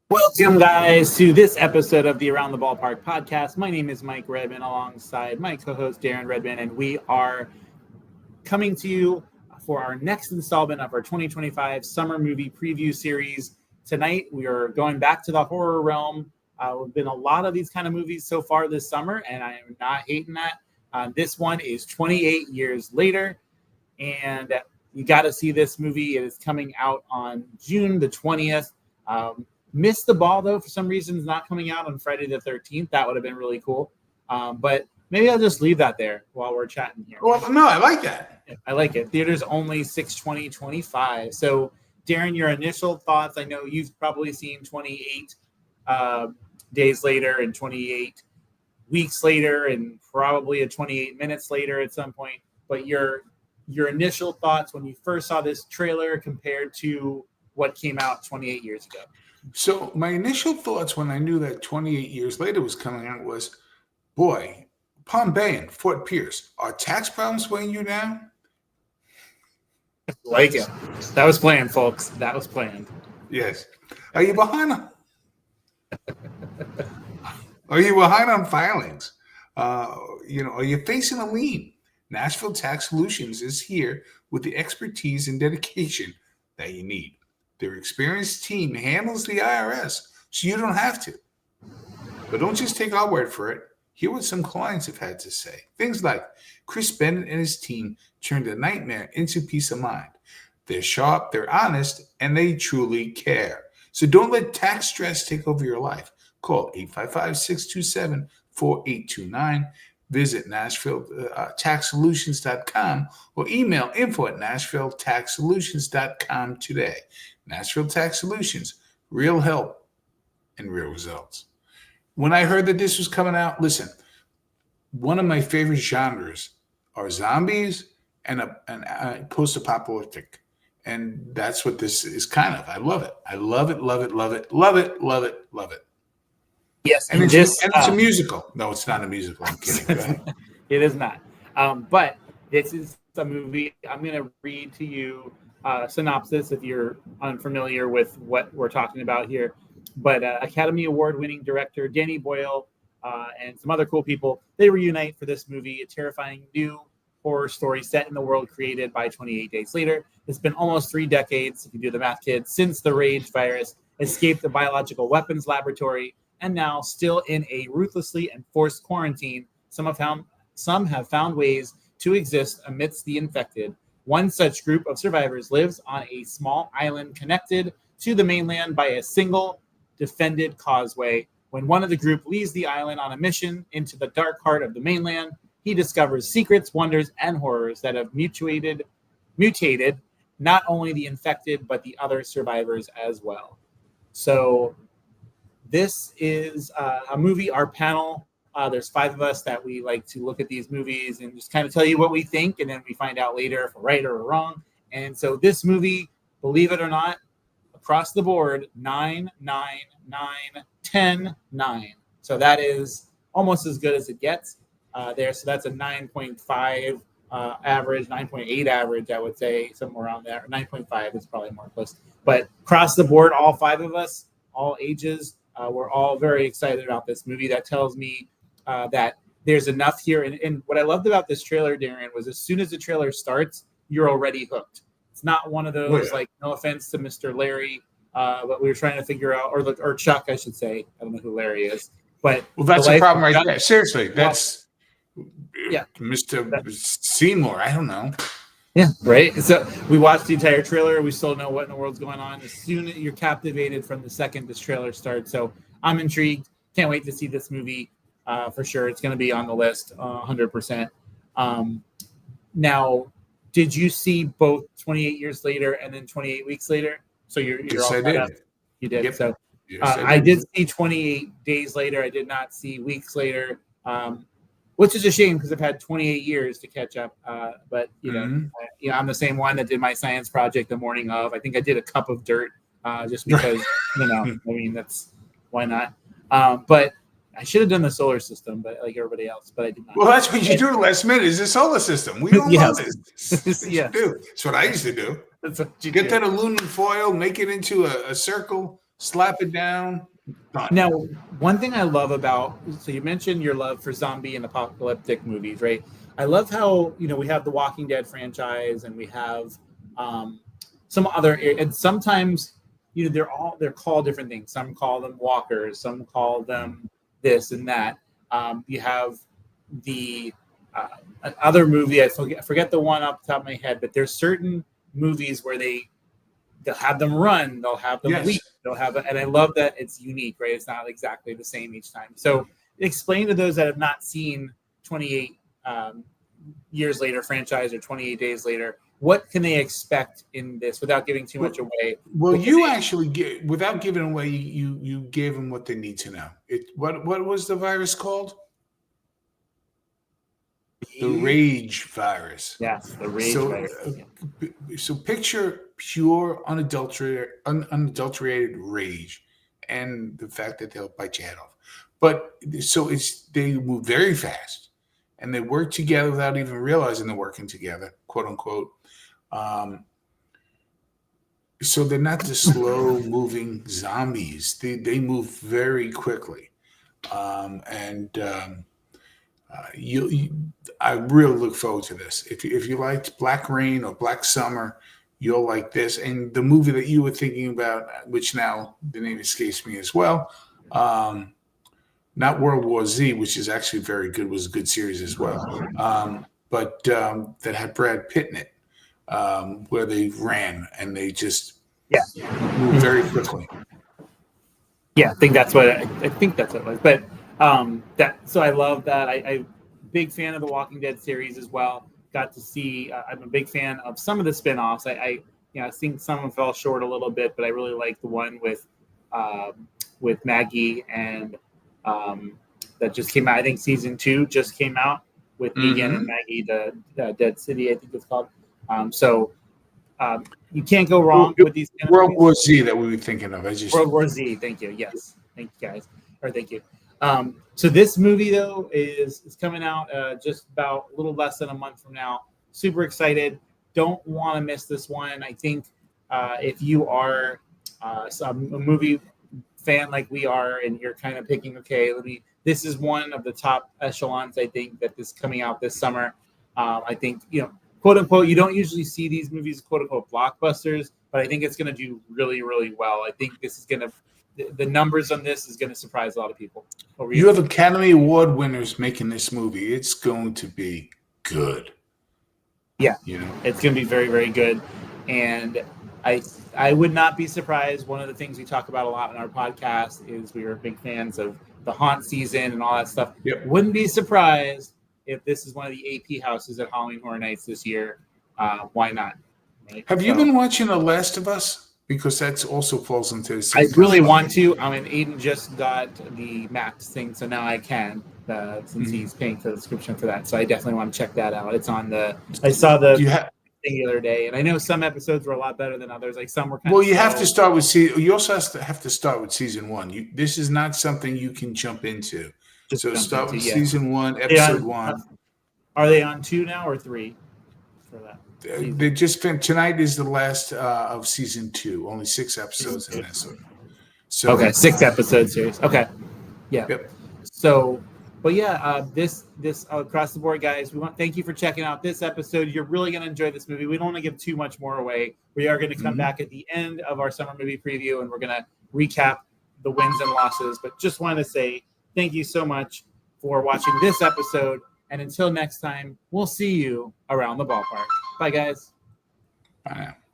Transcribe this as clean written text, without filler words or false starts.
Welcome, guys, to this episode of the Around the Ballpark podcast. My name is Mike Redman, alongside my co-host Darren Redman, and we are coming to you for our next installment of our 2025 summer movie preview series. Tonight, we are going back to the horror realm. There've been a lot of these kind of movies so far this summer, and I am not hating that. This one is 28 years later, and you got to see this movie. It is coming out on June the 20th. Missed the ball, though, for some reason. It's not coming out on Friday the 13th. That would have been really cool. But maybe I'll just leave that there while we're chatting here. Well, no, I like that. I like it. Theater's only 6/20/25. So, Darren, your initial thoughts. I know you've probably seen 28 days later and 28 weeks later and probably a 28 minutes later at some point. But your initial thoughts when you first saw this trailer compared to what came out 28 years ago. So my initial thoughts when I knew that 28 years later was coming out was, boy, Palm Bay and Fort Pierce, are tax problems weighing you down? Like it. That was planned, folks. That was planned. Yes. Are you behind on? Are you behind on filings? Are you facing a lien? Nashville Tax Solutions is here with the expertise and dedication that you need. Their experienced team handles the IRS, so you don't have to. But don't just take our word for it. Hear what some clients have had to say. Things like Chris Bennett and his team turned a nightmare into peace of mind. They're sharp, they're honest, and they truly care. So don't let tax stress take over your life. Call 855-627-4829. Visit NashvilleTaxSolutions.com or email info@NashvilleTaxSolutions.com today. Nashville Tax Solutions, real help and real results. When I heard that this was coming out, listen, one of my favorite genres are zombies and post-apocalyptic. And that's what this is kind of. I love it. I love it, love it, love it, love it, love it, love it. Yes, and it's a musical. No, it's not a musical. I'm kidding. Go ahead. It is not. But this is a movie. I'm going to read to you a synopsis if you're unfamiliar with what we're talking about here. But Academy Award-winning director Danny Boyle and some other cool people, they reunite for this movie, a terrifying new horror story set in the world created by 28 Days Later. It's been almost 3 decades, if you do the math, kids, since the Rage virus escaped the biological weapons laboratory. And now, still in a ruthlessly enforced quarantine, some have found ways to exist amidst the infected. One such group of survivors lives on a small island connected to the mainland by a single defended causeway. When one of the group leaves the island on a mission into the dark heart of the mainland, he discovers secrets, wonders, and horrors that have mutated not only the infected, but the other survivors as well. So this is a movie, our panel, there's 5 of us that we like to look at these movies and just kind of tell you what we think, and then we find out later if we're right or we're wrong. And so this movie, believe it or not, across the board, 9, 9, 9, 10, 9. So that is almost as good as it gets there. So that's a 9.5 average, 9.8 average, I would say, somewhere around there. 9.5 is probably more close. But across the board, all 5 of us, all ages, we're all very excited about this movie. That tells me that there's enough here. And what I loved about this trailer, Darren, was as soon as the trailer starts, you're already hooked. It's not one of those, like, no offense to Mr. Larry, but we were trying to figure out, or Chuck, I should say. I don't know who Larry is. But that's the problem right there. Seriously, that's Mr. Seymour. I don't know. Yeah, right. So we watched the entire trailer. We still know what in the world's going on. As soon as you're captivated from the second this trailer starts. So I'm intrigued. Can't wait to see this movie for sure. It's going to be on the list 100%. Now, did you see both 28 years later and then 28 weeks later? So you're yes, all I caught did. up. You did. Yep. So Yes, I did see 28 Days Later. I did not see Weeks Later, which is a shame because I've had 28 years to catch up. But I'm the same one that did my science project the morning of. I think I did a cup of dirt just because I mean that's why not. But I should have done the solar system, but like everybody else, but I did not. Well, that's what you do last minute is the solar system. We all know this. That's what you do. That's what I used to do. That's what you Get do. that aluminum foil, make it into a circle, slap it down. Done. Now, one thing I love about, so you mentioned your love for zombie and apocalyptic movies, right? I love how, we have the Walking Dead franchise and we have some other, and sometimes, they're called different things. Some call them walkers, some call them this and that. You have the other movie, I forget the one off the top of my head, but there's certain movies where they'll have them run, they'll have them leap, they'll have, and I love that it's unique, right? It's not exactly the same each time. So explain to those that have not seen 28 Years Later franchise or 28 Days Later, what can they expect in this without giving too much away? Well, you actually without giving away, you gave them what they need to know. What was the virus called? The rage virus. Yes, the rage virus. So picture pure, unadulterated rage, and the fact that they'll bite your head off. But so they move very fast, and they work together without even realizing they're working together, quote unquote. So they're not the slow-moving zombies. They move very quickly, I really look forward to this. If you liked Black Rain or Black Summer, you'll like this. And the movie that you were thinking about, which now the name escapes me as well, not World War Z, which is actually very good, was a good series as well, but that had Brad Pitt in it, where they ran and they just moved very quickly. Yeah, I think that's what it was. But so I love that. I'm big fan of the Walking Dead series as well. Got to see. I'm a big fan of some of the spinoffs. I think some of them fell short a little bit, but I really like the one with Maggie and that just came out. I think season 2 just came out with Negan and Maggie, the Dead City, I think it's called. You can't go wrong with these. World War Z that we were thinking of. World War Z. Thank you. Yes. Thank you, guys. Or thank you. So this movie though is coming out just about a little less than a month from now. Super excited. Don't want to miss this one. I think if you are a movie fan like we are, and you're kind of picking, this is one of the top echelons. I think that is coming out this summer. I think quote unquote, you don't usually see these movies quote unquote blockbusters, but I think it's going to do really, really well. I think this is going to. The numbers on this is going to surprise a lot of people. You have Academy Award winners making this movie. It's going to be good. Yeah, it's going to be very, very good. And I would not be surprised. One of the things we talk about a lot in our podcast is we are big fans of the haunt season and all that stuff. Yep. Wouldn't be surprised if this is one of the AP houses at Halloween Horror Nights this year. Why not? Right? Have you been watching The Last of Us? Because that's also falls into the same. I really want to. I mean, Aiden just got the Max thing, so now I can, since he's paying for the subscription for that. So I definitely want to check that out. It's on I saw the thing the other day, and I know some episodes were a lot better than others. Like some were kind of you have to start with you also have to start with season 1. This is not something you can jump into. Start with season 1, episode 1. Are they on 2 now or 3 for that? They just tonight is the last of season 2. Only 6 episodes in this. So okay, 6 episode series. Okay, yeah. Yep. So, but yeah, this across the board, guys. Thank you for checking out this episode. You're really going to enjoy this movie. We don't want to give too much more away. We are going to come back at the end of our summer movie preview, and we're going to recap the wins and losses. But just want to say thank you so much for watching this episode. And until next time, we'll see you around the ballpark. Bye, guys. Bye now.